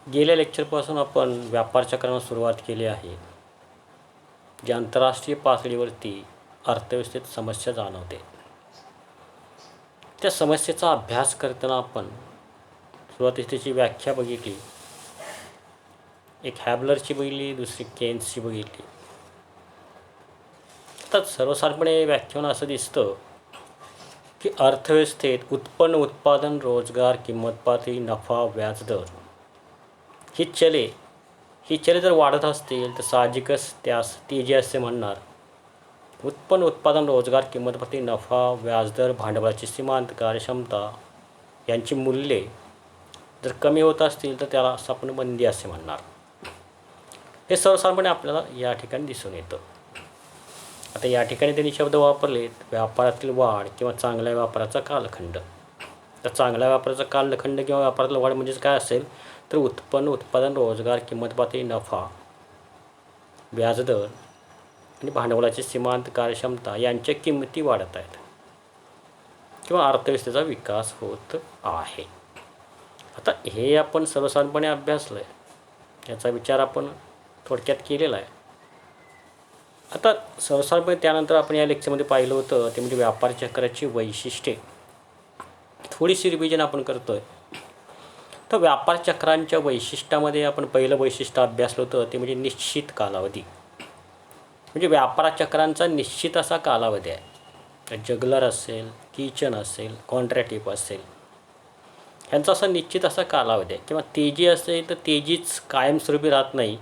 गेल्या लेक्चरपासून आपण व्यापार चक्रांना सुरुवात केली आहे, जी आंतरराष्ट्रीय पातळीवरती अर्थव्यवस्थेत समस्या जाणवते. त्या समस्येचा अभ्यास करताना आपण सुरुवातीस त्याची व्याख्या बघितली. एक हॅबलरची बघितली, दुसरी केन्सची बघितली. आता सर्वसाधारणपणे व्याख्यानं असं दिसतं की अर्थव्यवस्थेत उत्पन्न, उत्पादन, रोजगार, किंमत पातळी, नफा, व्याजदर ही चले जर वाढत असतील तर साहजिकच त्यास तेजी असे म्हणणार. उत्पन्न, उत्पादन, रोजगार, किंमत पातळी, नफा, व्याजदर, भांडवलाची सीमांत कार्यक्षमता यांची मूल्ये जर कमी होत असतील तर त्याला आपण मंदी असे म्हणणार. हे सर्वसाधारणपणे आपल्याला या ठिकाणी दिसून येतं. आता या ठिकाणी त्यांनी शब्द वापरलेत व्यापारातील वाढ किंवा चांगल्या व्यापाराचा कालखंड. तर चांगल्या व्यापाराचा कालखंड किंवा व्यापारातील वाढ म्हणजेच काय असेल तर उत्पन्न, उत्पादन, रोजगार, किंमत पातळी, नफा, व्याजदर आणि भांडवलाची सीमांत कार्यक्षमता यांच्या किंमती वाढत आहेत किंवा अर्थव्यवस्थेचा विकास होत आहे. आता हे आपण सर्वसाधारणपणे अभ्यासलं आहे, याचा विचार आपण थोडक्यात केलेला आहे. आता सर्वसाधारणपणे त्यानंतर आपण या लेक्चरमध्ये पाहिलं होतं ते म्हणजे व्यापार चक्राची वैशिष्ट्ये. थोडीशी रिव्हिजन आपण करतो आहे. तर व्यापार चक्रांच्या वैशिष्ट्यामध्ये आपण पहिलं वैशिष्ट्य अभ्यासलं होतं ते म्हणजे निश्चित कालावधी. म्हणजे व्यापार चक्रांचा निश्चित असा कालावधी आहे. जगलर असेल, किचन असेल, कॉन्ट्रॅटिव्ह असेल, ह्यांचा असा निश्चित असा कालावधी आहे. किंवा तेजी असेल तर तेजीच कायमस्वरूपी राहत नाही,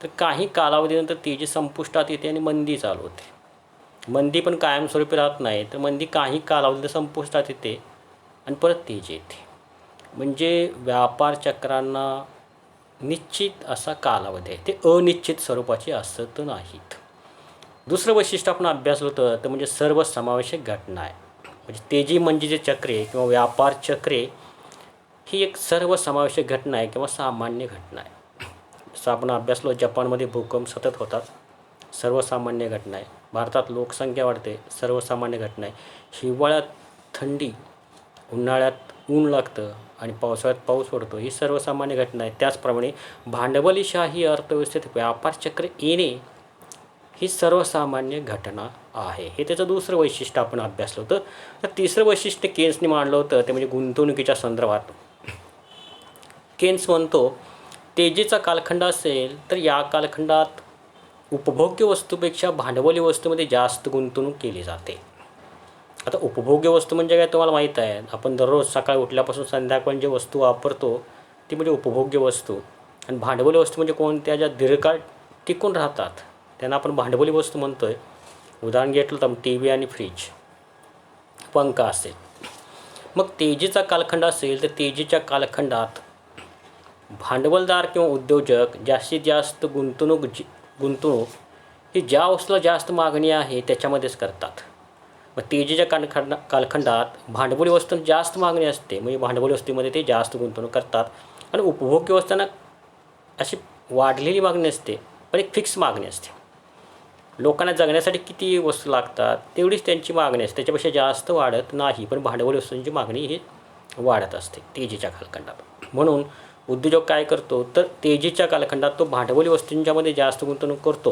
तर काही कालावधीनंतर तेजी संपुष्टात येते आणि मंदी चालू होते. मंदी पण कायमस्वरूपी राहत नाही, तर मंदी काही कालावधीत संपुष्टात येते आणि परत तेजी येते. म्हणजे व्यापार चक्रांना निश्चित असा कालावधी आहे, ते अनिश्चित स्वरूपाचे असत नाहीत. दुसरं वैशिष्ट्य आपण अभ्यासलं होतं ते म्हणजे सर्वसमावेशक घटना आहे. म्हणजे तेजी म्हणजे जे चक्रे किंवा व्यापार चक्रे ही एक सर्वसमावेशक घटना आहे किंवा सामान्य घटना आहे. जसं आपण अभ्यासलो जपानमध्ये भूकंप सतत होतात, सर्वसामान्य घटना आहे. भारतात लोकसंख्या वाढते, सर्वसामान्य घटना आहे. हिवाळ्यात थंडी, उन्हाळ्यात ऊन लागतं आणि पावसाळ्यात पाऊस पडतो, ही सर्वसामान्य घटना आहे. त्याचप्रमाणे भांडवलीशाही अर्थव्यवस्थेत व्यापार चक्र येणे ही सर्वसामान्य घटना आहे. हे त्याचं दुसरं वैशिष्ट्य आपण अभ्यासलं होतं. तर तिसरं वैशिष्ट्य केन्सने मांडलं होतं ते म्हणजे गुंतवणुकीच्या संदर्भात. केन्स म्हणतो तेजीचा कालखंड असेल तर या कालखंडात उपभोग्य वस्तूपेक्षा भांडवली वस्तूमध्ये जास्त गुंतवणूक केली जाते. आता उपभोग्य वस्तू म्हणजे काय तुम्हाला माहीत आहे. आपण दररोज सकाळी उठल्यापासून संध्याकाळी जे वस्तू वापरतो ती म्हणजे उपभोग्य वस्तू. आणि भांडवली वस्तू म्हणजे कोणत्या ज्या दीर्घकाळ टिकून राहतात त्यांना आपण भांडवली वस्तू म्हणतो आहे. उदाहरण घेतलं तर टी व्ही आणि फ्रीज, पंखा असेल. मग तेजीचा कालखंड असेल तर तेजीच्या कालखंडात भांडवलदार किंवा उद्योजक जास्तीत जास्त गुंतवणूक ही ज्या वस्तूला जास्त मागणी आहे त्याच्यामध्येच करतात. मग तेजीच्या कालखंडात भांडवली वस्तूंना जास्त मागणी असते, म्हणजे भांडवली वस्तूमध्ये ते जास्त गुंतवणूक करतात. आणि उपभोग्य वस्तूंना अशी वाढलेली मागणी असते, पण एक फिक्स मागणी असते. लोकांना जगण्यासाठी किती वस्तू लागतात तेवढीच त्यांची मागणी असते, त्याच्यापेक्षा जास्त वाढत नाही. पण भांडवली वस्तूंची मागणी ही वाढत असते तेजीच्या कालखंडात. म्हणून उद्योजक काय करतो तर तेजीच्या कालखंडात तो भांडवली वस्तूंच्यामध्ये जास्त गुंतवणूक करतो,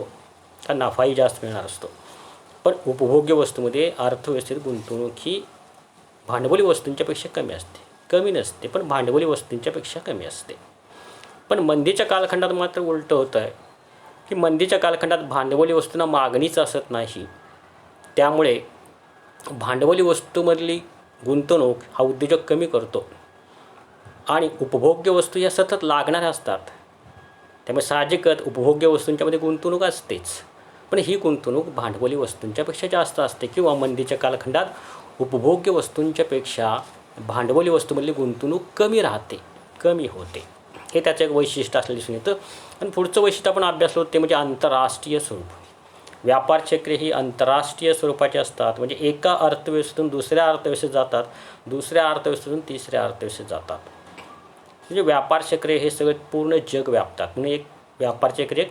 का नफाही जास्त मिळणार असतो. पण उपभोग्य वस्तूमध्ये अर्थव्यवस्थेत गुंतवणूक ही भांडवली वस्तूंच्यापेक्षा कमी असते. कमी नसते, पण भांडवली वस्तूंच्यापेक्षा कमी असते. पण मंदीच्या कालखंडात मात्र उलटं होतं आहे की मंदीच्या कालखंडात भांडवली वस्तूंना मागणीच असत नाही. त्यामुळे भांडवली वस्तूमधली गुंतवणूक हा उद्योजक कमी करतो आणि उपभोग्य वस्तू या सतत लागणाऱ्या असतात. त्यामुळे साहजिकच उपभोग्य वस्तूंच्यामध्ये गुंतवणूक असतेच, पण ही गुंतवणूक भांडवली वस्तूंच्यापेक्षा जास्त असते. किंवा मंदीच्या कालखंडात उपभोग्य वस्तूंच्यापेक्षा भांडवली वस्तूमधली गुंतवणूक कमी राहते, कमी होते. हे त्याचं एक वैशिष्ट्य असलं दिसून येतं. आणि पुढचं वैशिष्ट्य आपण अभ्यासलं होतं ते म्हणजे आंतरराष्ट्रीय स्वरूप. व्यापार चक्रे ही आंतरराष्ट्रीय स्वरूपाची असतात. म्हणजे एका अर्थव्यवस्थेतून दुसऱ्या अर्थव्यवस्थेत जातात, दुसऱ्या अर्थव्यवस्थेतून तिसऱ्या अर्थव्यवस्थेत जातात. म्हणजे व्यापार चक्रे हे सगळे पूर्ण जग व्यापतात. म्हणून एक व्यापार चक्रे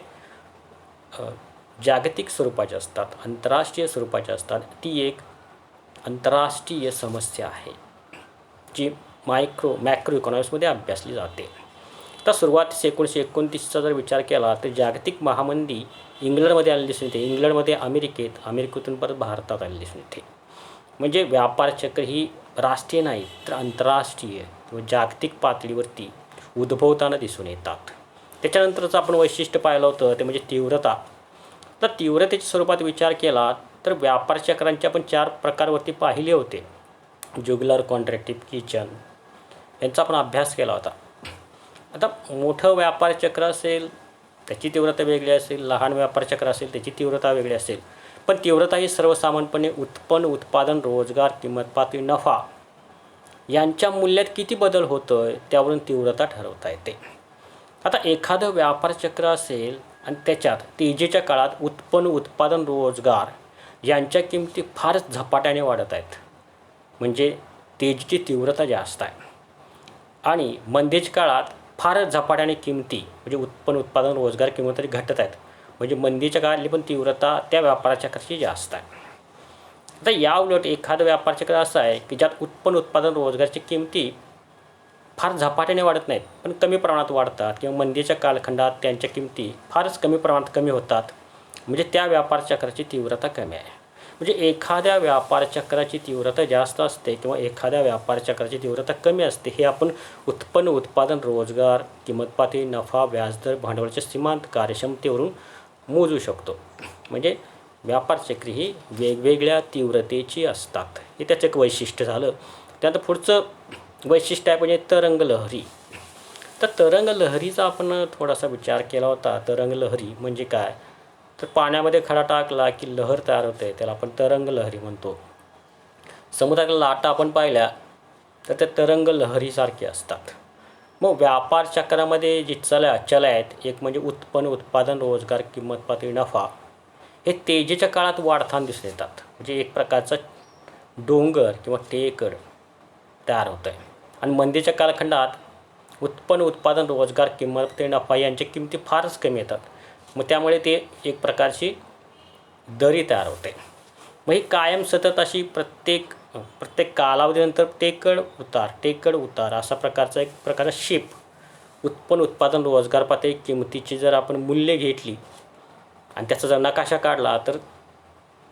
जागतिक स्वरूपाचे असतात, आंतरराष्ट्रीय स्वरूपाचे असतात. ती एक आंतरराष्ट्रीय समस्या आहे जी मॅक्रो इकॉनॉमिक्समध्ये अभ्यासली जाते. आता सुरुवातीस 1929चा जर विचार केला तर जागतिक महामंदी इंग्लंडमध्ये आलेली दिसून येते. इंग्लंडमध्ये अमेरिकेतून परत भारतात आलेली दिसून येते. म्हणजे व्यापार चक्र ही राष्ट्रीय नाही तर आंतरराष्ट्रीय किंवा जागतिक पातळीवरती उद्भवताना दिसून येतात. त्याच्यानंतरचं आपण वैशिष्ट्य पाहिलं होतं ते म्हणजे तीव्रता. तर तीव्रतेच्या स्वरूपात विचार केला तर व्यापार चक्रांचे आपण 4 प्रकारवरती पाहिले होते. जुगलर, कॉन्ट्रॅक्टिव्ह, किचन यांचा आपण अभ्यास केला होता. आता मोठं व्यापार चक्र असेल त्याची तीव्रता वेगळी असेल, लहान व्यापार चक्र असेल त्याची तीव्रता वेगळी असेल. पण तीव्रता ही सर्वसामान्यपणे उत्पन्न, उत्पादन, रोजगार, किंमत पातळी, नफा यांच्या मूल्यात किती बदल होतो आहे त्यावरून तीव्रता ठरवता येते. आता एखादं व्यापार चक्र असेल आणि त्याच्यात तेजीच्या काळात उत्पन्न, उत्पादन, रोजगार यांच्या किमती फारच झपाट्याने वाढत आहेत, म्हणजे तेजीची तीव्रता जास्त आहे. आणि मंदीच्या काळात फारच झपाट्याने किमती म्हणजे उत्पन्न, उत्पादन, रोजगार, किंमत तरी घटत आहेत, म्हणजे मंदीच्या काळातली पण तीव्रता त्या व्यापार चक्राची जास्त आहे. आता या उलट एखादं व्यापार चक्र असं आहे की ज्यात उत्पन्न, उत्पादन, रोजगारची किमती फार झपाट्याने वाढत नाहीत पण कमी प्रमाणात वाढतात, किंवा मंदीच्या कालखंडात त्यांच्या किमती फारच कमी प्रमाणात कमी होतात, म्हणजे त्या व्यापार चक्राची तीव्रता कमी आहे. म्हणजे एखाद्या व्यापार चक्राची तीव्रता जास्त असते किंवा एखाद्या व्यापार चक्राची तीव्रता कमी असते हे आपण उत्पन्न, उत्पादन, रोजगार, किंमत पातळी, नफा, व्याजदर, भांडवलाच्या सीमांत कार्यक्षमतेवरून मोजू शकतो. म्हणजे व्यापार चक्र ही वेगवेगळ्या तीव्रतेची असतात, हे त्याचं एक वैशिष्ट्य झालं. त्यानंतर पुढचं वैशिष्ट्य आहे म्हणजे तरंगलहरी. तर तरंगलहरीचा आपण थोडासा विचार केला होता. तरंगलहरी म्हणजे काय, तर पाण्यामध्ये खडा टाकला की लहर तयार होते, त्याला आपण तरंगलहरी म्हणतो. समुद्रातल्या लाटा आपण पाहिल्या तर त्या तरंगलहरीसारखे असतात. मग व्यापार चक्रामध्ये जी चल आहेत, एक म्हणजे उत्पन्न, उत्पादन, रोजगार, किंमत पातळी, नफा, हे तेजीच्या काळात वाढताना दिसून येतात. म्हणजे एक प्रकारचा डोंगर किंवा टेकड तयार होतं आहे. आणि मंदीच्या कालखंडात उत्पन्न, उत्पादन, रोजगार, किंमत पातळी, नफा यांच्या किमती फारच कमी येतात. मग त्यामुळे ते एक प्रकारची दरी तयार होते. मग ही कायम सतत अशी प्रत्येक कालावधीनंतर टेकड उतार असा एक प्रकारचा शिप उत्पन्न, उत्पादन, रोजगार, पातळी, किमतीची जर आपण मूल्य घेतली आणि त्याचा जर नकाशा काढला तर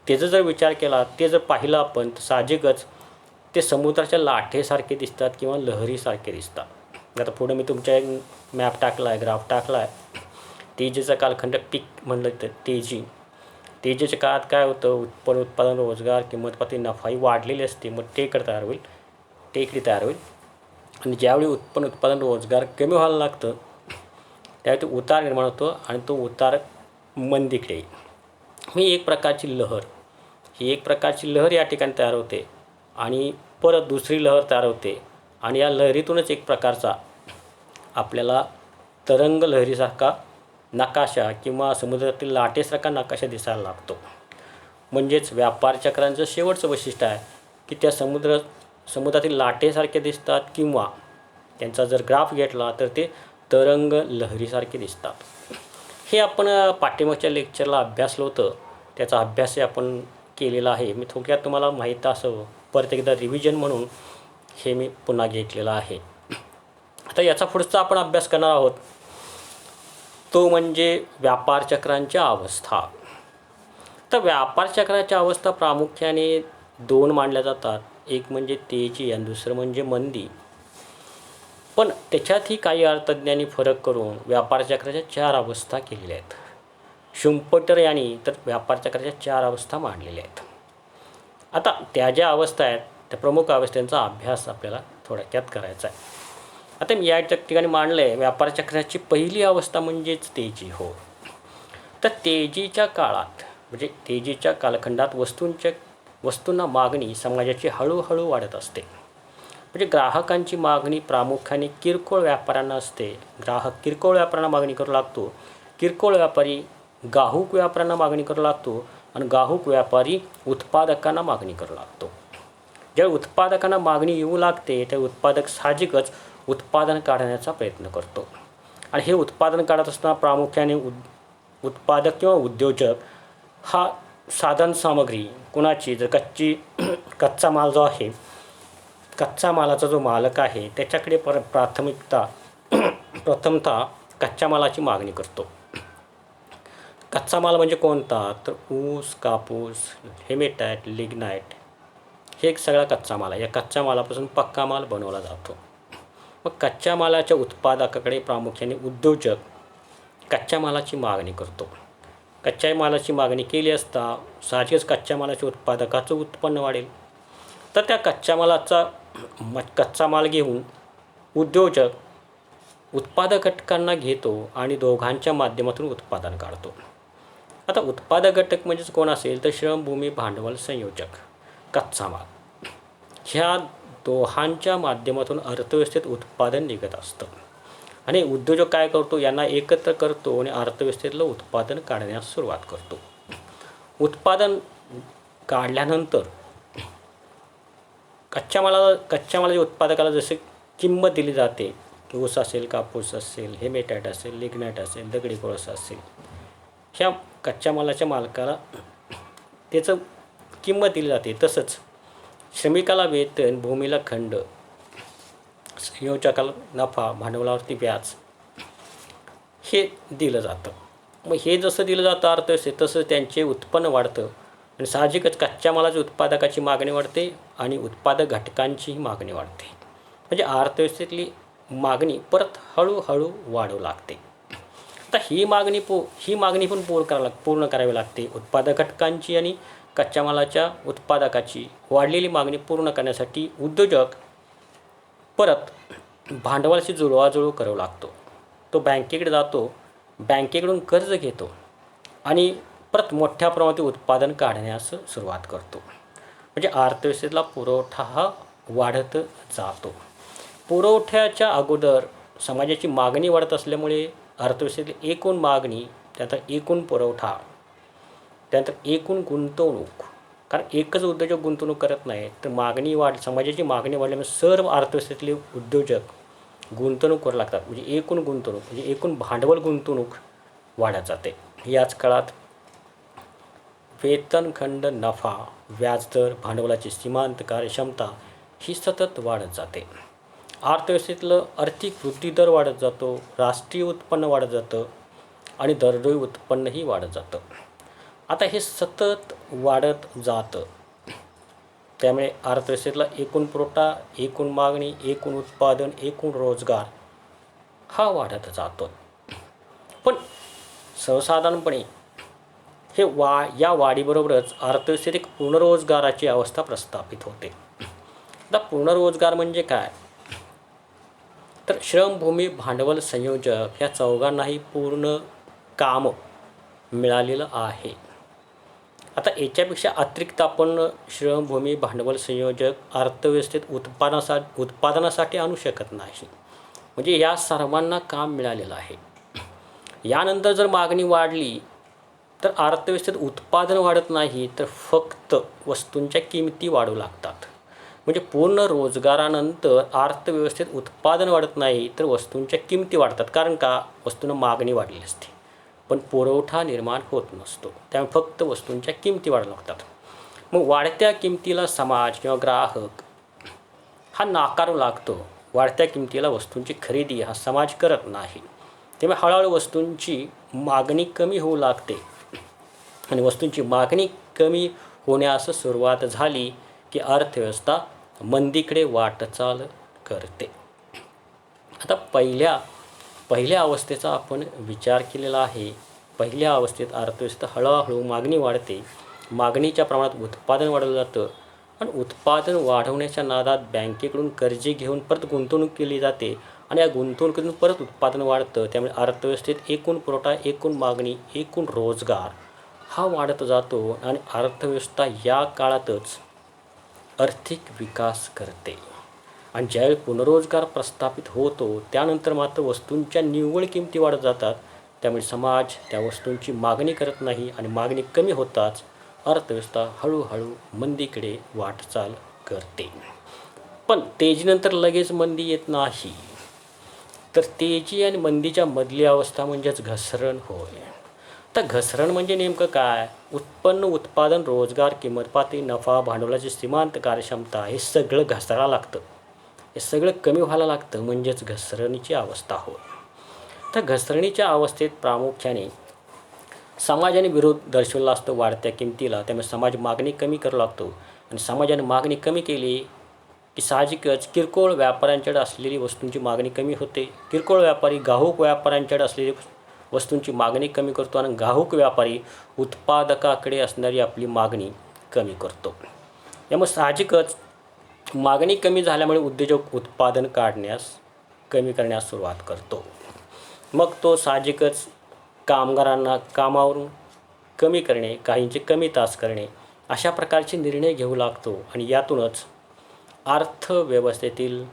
त्याचा जर विचार केला, ते जर पाहिलं आपण तर साहजिकच ते समुद्राच्या लाटेसारखे दिसतात किंवा लहरीसारखे दिसतात. आता पुढं मी तुमच्या एक मॅप टाकला आहे, ग्राफ टाकला आहे. तेजीचा कालखंड पीक म्हणलं तर तेजीच्या काळात काय होतं, उत्पन्न, उत्पादन, रोजगार, किंमत पातळी, नफा ही वाढलेली असते. मग टेकडी तयार होईल. आणि ज्यावेळी उत्पन्न, उत्पादन, रोजगार कमी व्हायला लागतं त्यावेळी तो उतार निर्माण होतो आणि तो उतार मंदीकडे येईल. ही एक प्रकारची लहर या ठिकाणी तयार होते आणि परत दुसरी लहर तयार होते आणि या लहरीतूनच एक प्रकारचा आपल्याला तरंग लहरीसारखा नकाशा किंवा समुद्रातील लाटेसारखा नकाशा दिसायला लागतो. म्हणजेच व्यापार चक्रांचं शेवटचं वैशिष्ट्य आहे की त्या समुद्रातील लाटेसारखे दिसतात किंवा त्यांचा जर ग्राफ घेतला तर ते तरंग लहरीसारखे दिसतात. हे आपण पाठीमागच्या लेक्चरला अभ्यासलं होतं, त्याचा अभ्यासही आपण केलेला आहे. मी थोडक्यात तुम्हाला माहीत असावं परत एकदा रिव्हिजन म्हणून हे मी पुन्हा घेतलेलं आहे. आता याचा पुढचा आपण अभ्यास करणार आहोत तो म्हणजे व्यापार चक्रांच्या अवस्था. तर व्यापार चक्राच्या अवस्था प्रामुख्याने 2 मानल्या जातात. एक म्हणजे तेजी आणि दुसरं म्हणजे मंदी. पण त्याच्यातही काही अर्थतज्ञांनी फरक करून व्यापार चक्राच्या 4 अवस्था केलेल्या आहेत. शुम्पटर यांनी तर व्यापार चक्राच्या 4 अवस्था मांडलेल्या आहेत. आता त्या ज्या अवस्था आहेत त्या प्रमुख अवस्थांचा अभ्यास आपल्याला थोडक्यात करायचा आहे. आता मी या ठिकाणी मांडलं आहे व्यापार चक्राची पहिली अवस्था म्हणजेच तेजी. हो, तर तेजीच्या काळात म्हणजे तेजीच्या कालखंडात वस्तूंना मागणी समाजाची हळूहळू वाढत असते. म्हणजे ग्राहकांची मागणी प्रामुख्याने किरकोळ व्यापाऱ्यांना असते. ग्राहक किरकोळ व्यापाऱ्यांना मागणी करू लागतो, किरकोळ व्यापारी गाहूक व्यापाऱ्यांना मागणी करू लागतो आणि गाहूक व्यापारी उत्पादकांना मागणी करू लागतो. ज्यावेळी उत्पादकांना मागणी येऊ लागते त्या उत्पादक साहजिकच उत्पादन काढण्याचा प्रयत्न करतो. आणि हे उत्पादन काढत असताना प्रामुख्याने उत्पादक किंवा उद्योजक हा साधन सामग्री कुणाची जर कच्चा माल जो आहे कच्चा मालाचा जो मालक आहे त्याच्याकडे प्रथमतः कच्च्या मालाची मागणी करतो. कच्चा माल म्हणजे कोणता? तर ऊस, कापूस, हेमेटाईट, लिग्नाईट हे एक सगळा कच्चा माल आहे. या कच्च्या मालापासून पक्का माल बनवला जातो. मग कच्च्या मालाच्या उत्पादकाकडे प्रामुख्याने उद्योजक कच्च्या मालाची मागणी करतो. कच्च्या मालाची मागणी केली असता साहजिकच कच्च्या मालाच्या उत्पादकाचं उत्पन्न वाढेल. तर त्या कच्चा माल घेऊन उद्योजक उत्पादक घटकांना घेतो आणि दोघांच्या माध्यमातून उत्पादन काढतो. आता उत्पादक घटक म्हणजेच कोण असेल तर श्रमभूमी, भांडवल, संयोजक, कच्चा माल ह्या दोहांच्या माध्यमातून अर्थव्यवस्थेत उत्पादन निघत असतं. आणि उद्योजक काय करतो? यांना एकत्र करतो आणि अर्थव्यवस्थेतलं उत्पादन काढण्यास सुरुवात करतो. उत्पादन काढल्यानंतर कच्च्या मालाच्या उत्पादकाला जसे किंमत दिली जाते, ऊस असेल, कापूस असेल, हेमेटाईट असेल, लिग्नाईट असेल, दगडी कोळसा असेल, ह्या कच्च्या मालाच्या मालकाला त्याचं किंमत दिली जाते. तसंच श्रमिकाला वेतन, भूमीला खंड, संयोजकाला नफा, भांडवलावरती व्याज हे दिलं जातं. मग हे जसं दिलं जातं अर्थव्यवस्थेत तसं त्यांचे उत्पन्न वाढतं आणि साहजिकच कच्च्या मालाच्या उत्पादकाची मागणी वाढते आणि उत्पादक घटकांचीही मागणी वाढते. म्हणजे अर्थव्यवस्थेतली मागणी परत हळूहळू वाढू लागते. आता ही मागणी पण पूर्ण करावी लागते. उत्पादक घटकांची आणि कच्च्या मालाच्या उत्पादकाची वाढलेली मागणी पूर्ण करण्यासाठी उद्योजक परत भांडवलाची जुळवाजुळव करावं लागतो. तो बँकेकडे जातो, बँकेकडून कर्ज घेतो आणि परत मोठ्या प्रमाणात उत्पादन काढण्यास सुरुवात करतो. म्हणजे अर्थव्यवस्थेतला पुरवठा हा वाढत जातो. पुरवठ्याच्या अगोदर समाजाची मागणी वाढत असल्यामुळे अर्थव्यवस्थेतली एकूण मागणी, त्यानंतर एकूण पुरवठा, त्यानंतर एकूण गुंतवणूक, कारण एकच उद्योजक गुंतवणूक करत नाही तर समाजाची मागणी वाढल्यामुळे सर्व अर्थव्यवस्थेतले उद्योजक गुंतवणूक करू लागतात. म्हणजे एकूण गुंतवणूक म्हणजे एकूण भांडवल गुंतवणूक वाढत जाते. याच काळात वेतन, खंड, नफा, व्याजदर, भांडवलाची सीमांत कार्यक्षमता ही सतत वाढत जाते. अर्थव्यवस्थेतलं आर्थिक वृद्धी दर वाढत जातो, राष्ट्रीय उत्पन्न वाढत जातं आणि दरडोई उत्पन्नही वाढत जातं. आता हे सतत वाढत जातं त्यामुळे अर्थव्यवस्थेतला एकूण पुरवठा, एकूण मागणी, एकूण उत्पादन, एकूण रोजगार हा वाढत जातो. पण सर्वसाधारणपणे या वाढीबरोबरच अर्थव्यवस्थेत एक पुनर्रोजगाराची अवस्था प्रस्थापित होते. आता पुनर्रोजगार म्हणजे काय? तर श्रमभूमी, भांडवल, संयोजक ह्या चौघांनाही पूर्ण काम मिळालेलं आहे. आता याच्यापेक्षा अतिरिक्त आपण श्रमभूमी, भांडवल, संयोजक अर्थव्यवस्थेत उत्पादनासाठी आणू शकत नाही. म्हणजे या सर्वांना काम मिळालेलं आहे. यानंतर जर मागणी वाढली तर अर्थव्यवस्थेत उत्पादन वाढत नाही तर फक्त वस्तूंच्या किमती वाढू लागतात. म्हणजे पूर्ण रोजगारानंतर अर्थव्यवस्थेत उत्पादन वाढत नाही तर वस्तूंच्या किमती वाढतात. कारण का? वस्तूंना मागणी वाढली असते पण पुरवठा निर्माण होत नसतो. त्यामुळे फक्त वस्तूंच्या किमती वाढू लागतात. मग वाढत्या किमतीला समाज किंवा ग्राहक हा नाकारू लागतो. वाढत्या किमतीला वस्तूंची खरेदी हा समाज करत नाही. त्यामुळे हळूहळू वस्तूंची मागणी कमी होऊ लागते आणि वस्तूंची मागणी कमी होण्यास सुरुवात झाली की अर्थव्यवस्था मंदीकडे वाटचाल करते. आता पहिल्या अवस्थेचा आपण विचार केलेला आहे. पहिल्या अवस्थेत अर्थव्यवस्था हळूहळू मागणी वाढते, मागणीच्या प्रमाणात उत्पादन वाढवलं जातं आणि उत्पादन वाढवण्याच्या नादात बँकेकडून कर्जे घेऊन परत गुंतवणूक केली जाते आणि या गुंतवणुकीतून परत उत्पादन वाढतं. त्यामुळे अर्थव्यवस्थेत एकूण पुरवठा, एकूण मागणी, एकूण रोजगार हा वाढत जातो आणि अर्थव्यवस्था या काळातच आर्थिक विकास करते. आणि ज्यावेळी पुनर्रोजगार प्रस्थापित होतो त्यानंतर मात्र वस्तूंच्या निव्वळ किमती वाढत जातात. त्यामुळे समाज त्या वस्तूंची मागणी करत नाही आणि मागणी कमी होताच अर्थव्यवस्था हळूहळू मंदीकडे वाटचाल करते. पण तेजीनंतर लगेच मंदी येत नाही, तर तेजी आणि मंदीच्या मधली अवस्था म्हणजेच घसरण होय. तर घसरण म्हणजे नेमकं काय? उत्पन्न, उत्पादन, रोजगार, किंमत पातळी, नफा, भांडवलाची सीमांत कार्यक्षमता हे सगळं घसरायला लागतं. हे सगळं कमी व्हायला लागतं, म्हणजेच घसरणीची अवस्था होय. तर घसरणीच्या अवस्थेत प्रामुख्याने समाजाने विरोध दर्शवला असतो वाढत्या किमतीला. त्यामुळे समाज मागणी कमी करू लागतो आणि समाजाने मागणी कमी केली की साहजिकच किरकोळ व्यापाऱ्यांच्याकडे असलेली वस्तूंची मागणी कमी होते. किरकोळ व्यापारी घाऊक व्यापाऱ्यांच्याकडे असलेली वस्तूंची मागणी कमी करतो आणि घाऊक व्यापारी उत्पादकाकडे असणारी आपली मागणी कमी करतो. यामुळे साहजिकच मागणी कमी झाल्यामुळे उद्योजक उत्पादन कमी करण्यास सुरुवात करतो. मग तो साहजिकच कामगारांना कामावरून कमी करणे, काहींचे कमी तास करणे अशा प्रकारचे निर्णय घेऊ लागतो आणि यातूनच अर्थव्यवस्थेतील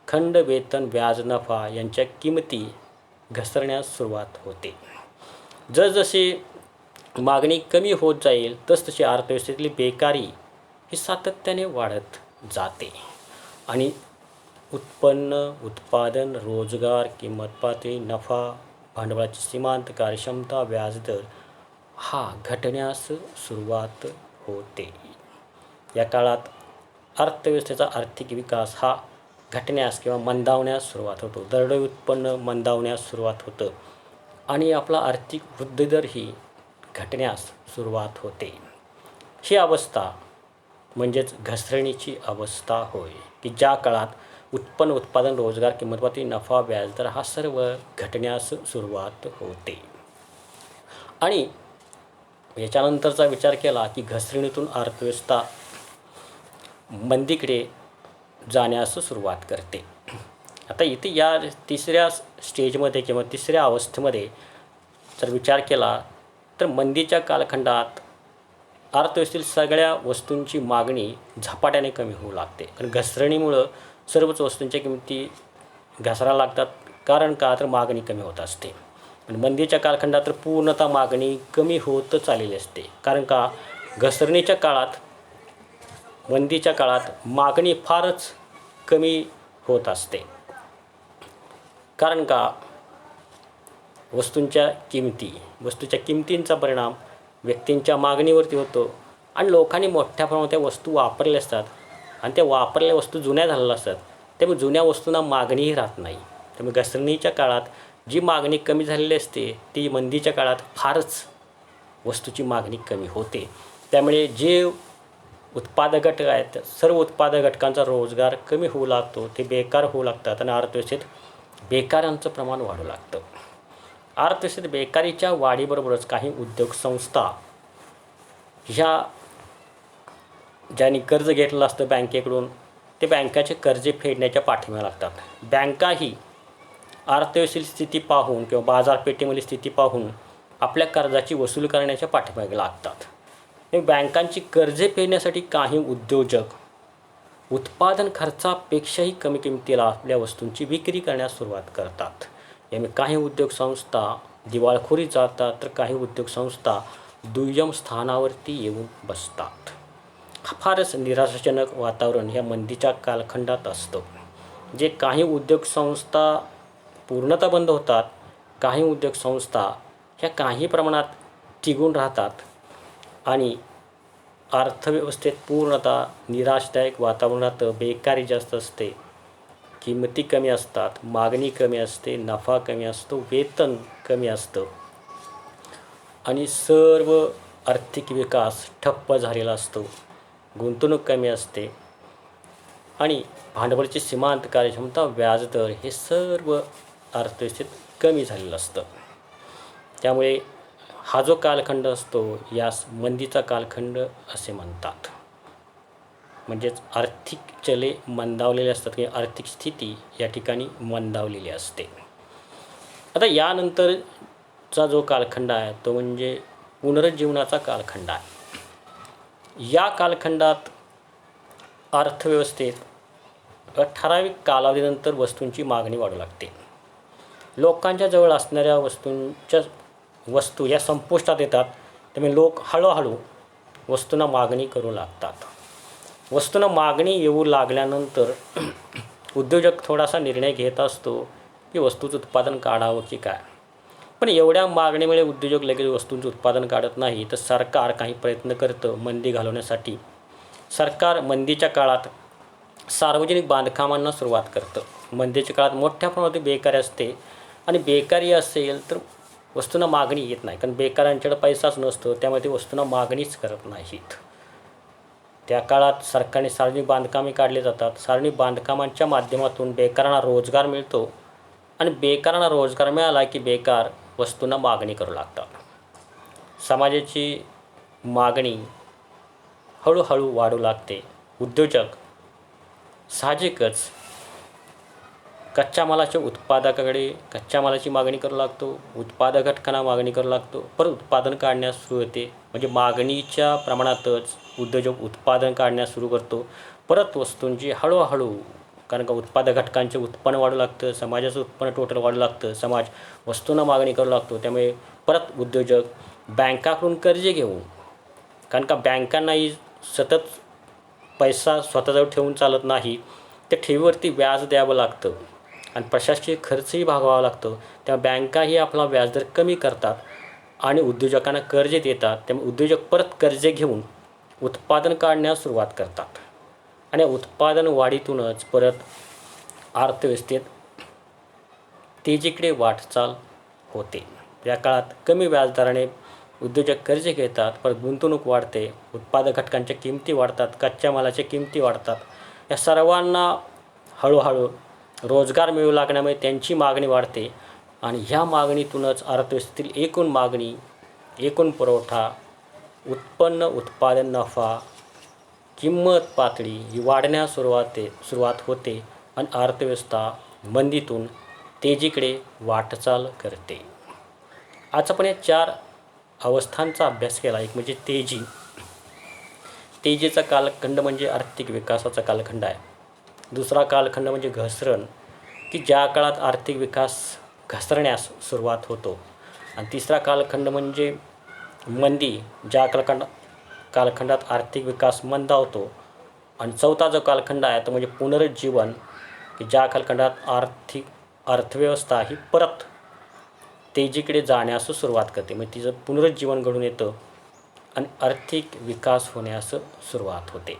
खंड, वेतन, व्याज, नफा यांच्या किमती घसरण्यास सुरुवात होते. जसजशी मागणी कमी होत जाईल तसतशी अर्थव्यवस्थेतली बेकारी ही सातत्याने वाढत जाते आणि उत्पन्न, उत्पादन, रोजगार, किंमत पातळी, नफा, भांडवलाची सीमांत कार्यक्षमता, व्याजदर हा घटण्यास सुरुवात होते. या काळात अर्थव्यवस्थेचा आर्थिक विकास हा घटण्यास किंवा मंदावण्यास सुरुवात होतो. दरडोई उत्पन्न मंदावण्यास सुरुवात होतं आणि आपला आर्थिक वृद्धिदर ही घटण्यास सुरुवात होते. ही अवस्था म्हणजेच घसरणीची अवस्था होय, की ज्या काळात उत्पन्न, उत्पादन, रोजगार, किंमत पातळी, नफा, व्याजदर हा सर्व घटण्यास सुरुवात होते. आणि याच्यानंतरचा विचार केला की घसरणीतून अर्थव्यवस्था मंदीकडे जाण्यास सुरुवात करते. आता इथे या तिसऱ्या स्टेजमध्ये किंवा तिसऱ्या अवस्थेमध्ये जर विचार केला तर मंदीच्या कालखंडात अर्थव्यवस्थेतील सगळ्या वस्तूंची मागणी झपाट्याने कमी होऊ लागते. कारण घसरणीमुळं सर्वच वस्तूंच्या किमती घसरायला लागतात. कारण का तर मागणी कमी होत असते. आणि मंदीच्या कालखंडात तर पूर्णतः मागणी कमी होत चाललेली असते. कारण का घसरणीच्या काळात, मंदीच्या काळात मागणी फारच कमी होत असते. कारण का वस्तूंच्या किमतींचा परिणाम व्यक्तींच्या मागणीवरती होतो आणि लोकांनी मोठ्या प्रमाणात त्या वस्तू वापरलेल्या असतात आणि त्या वापरलेल्या वस्तू जुन्या झालेल्या असतात. त्यामुळे जुन्या वस्तूंना मागणीही राहत नाही. त्यामुळे घसरणीच्या काळात जी मागणी कमी झालेली असते ती मंदीच्या काळात फारच वस्तूची मागणी कमी होते. त्यामुळे जे उत्पादक घटक आहेत सर्व उत्पादक घटकांचा रोजगार कमी होऊ लागतो, ते बेकार होऊ लागतात आणि अर्थव्यवस्थेत बेकारांचं प्रमाण वाढू लागतं. अर्थव्यवस्थेत बेकारीच्या वाढीबरोबरच काही उद्योग संस्था ह्या ज्यांनी कर्ज घेतलं असतं बँकेकडून ते बँकाचे कर्जे फेडण्याच्या पाठीमागे लागतात. बँकाही अर्थव्यवस्थेची स्थिती पाहून किंवा बाजारपेठेमधली स्थिती पाहून आपल्या कर्जाची वसूल करण्याच्या पाठीमागे लागतात. बँकांची कर्जे फेडण्यासाठी काही उद्योजक उत्पादन खर्चापेक्षाही कमी किमतीला आपल्या वस्तूंची विक्री करण्यास सुरुवात करतात. यामुळे काही उद्योग संस्था दिवाळखोरीत जातात तर काही उद्योग संस्था दुय्यम स्थानावरती येऊन बसतात. फारच निराशाजनक वातावरण या मंदीच्या कालखंडात असतं. जे काही उद्योग संस्था पूर्णतः बंद होतात, काही उद्योग संस्था ह्या काही प्रमाणात टिकून राहतात आणि अर्थव्यवस्थेत पूर्णतः निराशदायक वातावरण राहतं. बेकारी जास्त असते, किंमती कमी असतात, मागणी कमी असते, नफा कमी असतो, वेतन कमी असतं आणि सर्व आर्थिक विकास ठप्प झालेला असतो. गुंतवणूक कमी असते आणि भांडवलाची सीमांत कार्यक्षमता, व्याजदर हे सर्व अर्थव्यवस्थेत कमी झालेलं असतं. त्यामुळे हा जो कालखंड असतो यास मंदीचा कालखंड असे म्हणतात. म्हणजेच आर्थिक चले मंदावलेले असतात किंवा आर्थिक स्थिती या ठिकाणी मंदावलेली असते. आता यानंतरचा जो कालखंड आहे तो म्हणजे पुनरुज्जीवनाचा कालखंड आहे. या कालखंडात अर्थव्यवस्थेत ठराविक कालावधीनंतर वस्तूंची मागणी वाढू लागते. लोकांच्या जवळ असणाऱ्या वस्तू या संपुष्टात येतात. त्यामुळे लोक हळूहळू वस्तूंना मागणी करू लागतात. वस्तूंना मागणी येऊ लागल्यानंतर उद्योजक थोडासा निर्णय घेत असतो की वस्तूचं उत्पादन काढावं की काय. पण एवढ्या मागणीमुळे उद्योजक लगेच वस्तूंचं उत्पादन काढत नाही, तर सरकार काही प्रयत्न करतं मंदी घालवण्यासाठी. सरकार मंदीच्या काळात सार्वजनिक बांधकामांना सुरुवात करतं। मंदीच्या काळात मोठ्या प्रमाणात बेकारी असते आणि बेकारी असेल तर वस्तूंना मागणी येत नाही, कारण बेकारांच्याकडे पैसाच नसतो, त्यामुळे ते वस्तूंना मागणीच करत नाहीत। त्या काळात सरकारने सार्वजनिक बांधकामे काढली जातात। सार्वजनिक बांधकामांच्या माध्यमातून बेकारांना रोजगार मिळतो आणि बेकारांना रोजगार मिळाला की बेकार वस्तूंना मागणी करू लागतात। समाजाची मागणी हळूहळू वाढू लागते। उद्योजक साहजिकच कच्च्या मालाच्या उत्पादकाकडे कच्च्या मालाची मागणी करू लागतो, उत्पादक घटकांना मागणी करू लागतो, परत उत्पादन काढण्यास सुरू होते। म्हणजे मागणीच्या प्रमाणातच उद्योजक उत्पादन काढण्यास सुरू करतो। परत वस्तूंची हळूहळू, कारण का उत्पादक घटकांचे उत्पन्न वाढू लागतं, समाजाचं उत्पन्न टोटल वाढू लागतं, समाज वस्तूंना मागणी करू लागतो। त्यामुळे परत उद्योजक बँकाकडून कर्जे घेऊन, कारण का बँकांनाही सतत पैसा स्वतःजवळ ठेवून चालत नाही, त्या ठेवीवरती व्याज द्यावं लागतं आणि प्रशासकीय खर्चही भागवावा लागतो। त्यामुळे बँकाही आपला व्याजदर कमी करतात आणि उद्योजकांना कर्ज देतात। त्यामुळे उद्योजक परत कर्जे घेऊन उत्पादन काढण्यास सुरुवात करतात आणि उत्पादन वाढीतूनच परत अर्थव्यवस्थेत तेजीकडे वाटचाल होते। या काळात कमी व्याजदराने उद्योजक कर्ज घेतात, परत गुंतवणूक वाढते, उत्पादक घटकांच्या किमती वाढतात, कच्च्या मालाच्या किमती वाढतात। या सर्वांना हळूहळू रोजगार मिळू लागण्यामुळे त्यांची मागणी वाढते आणि ह्या मागणीतूनच अर्थव्यवस्थेतील एकूण मागणी, एकूण पुरवठा, उत्पन्न, उत्पादन, नफा, किंमत पातळी ही वाढण्यास सुरुवात होते आणि अर्थव्यवस्था मंदीतून तेजीकडे वाटचाल करते। आज आपण या 4 अवस्थांचा अभ्यास केला। एक म्हणजे तेजी। तेजीचा कालखंड म्हणजे आर्थिक विकासाचा कालखंड आहे। दुसरा कालखंड म्हणजे घसरण, की ज्या काळात आर्थिक विकास घसरण्यास सुरुवात होतो। आणि तिसरा कालखंड म्हणजे मंदी, ज्या कालखंडात आर्थिक विकास मंदावतो। आणि चौथा जो कालखंड आहे तो म्हणजे पुनरुज्जीवन, की ज्या कालखंडात अर्थव्यवस्था ही परत तेजीकडे जाण्यास सुरुवात करते, म्हणजे तिचं पुनरुज्जीवन घडून येतं आणि आर्थिक विकास होण्यास सुरुवात होते।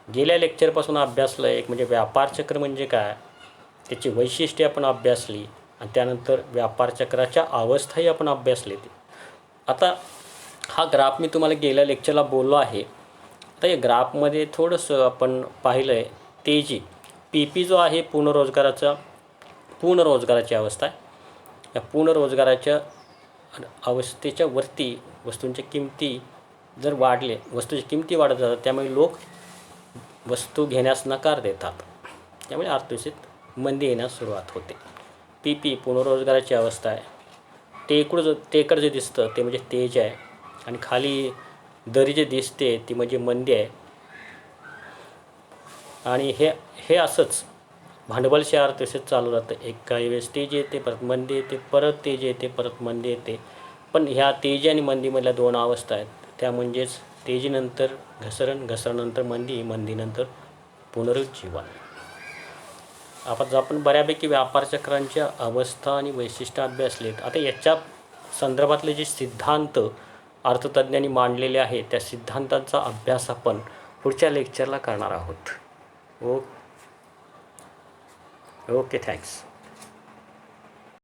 गेल्या लेक्चरपासून अभ्यासलं एक म्हणजे व्यापार चक्र म्हणजे काय, त्याची वैशिष्ट्ये आपण अभ्यासली आणि त्यानंतर व्यापार चक्राच्या अवस्थाही आपण अभ्यासले। आता हा ग्राफ मी तुम्हाला गेल्या लेक्चरला बोललो आहे। आता या ग्राफमध्ये थोडंसं आपण पाहिलं आहे तेजी, PP जो आहे पूर्ण रोजगाराची अवस्था आहे। या पूर्ण रोजगाराच्या अवस्थेच्या वरती वस्तूंच्या किमती जर वाढले, वस्तूंच्या किमती वाढत जातात, त्यामुळे लोक वस्तू घेण्यास नकार देतात, त्यामुळे अर्थव्यवस्थेत मंदी येण्यास सुरुवात होते। PP पुनर्रोजगाराची अवस्था आहे। टेकड जे दिसतं ते म्हणजे तेज आहे आणि खाली दरी जे दिसते ती म्हणजे मंदी आहे। आणि हे असंच भांडवलशाही अर्थव्यवस्थेत चालू राहतं। एक काही वेळेस तेजी येते, परत मंदी येते, परत तेजी येते, परत मंदी येते। पण ह्या तेजी आणि मंदीमधल्या 2 अवस्था आहेत, त्या म्हणजेच तेजीनंतर घसरण, घसरणानंतर मंदी, मंदीनंतर पुनरुज्जीवन। आपण बऱ्यापैकी व्यापार चक्रांच्या अवस्था आणि वैशिष्ट्य अभ्यासलेत। आता याच्या संदर्भातले जे सिद्धांत अर्थतज्ञांनी मांडलेले आहेत, त्या सिद्धांतांचा अभ्यास आपण पुढच्या लेक्चरला करणार आहोत। Okay, thanks.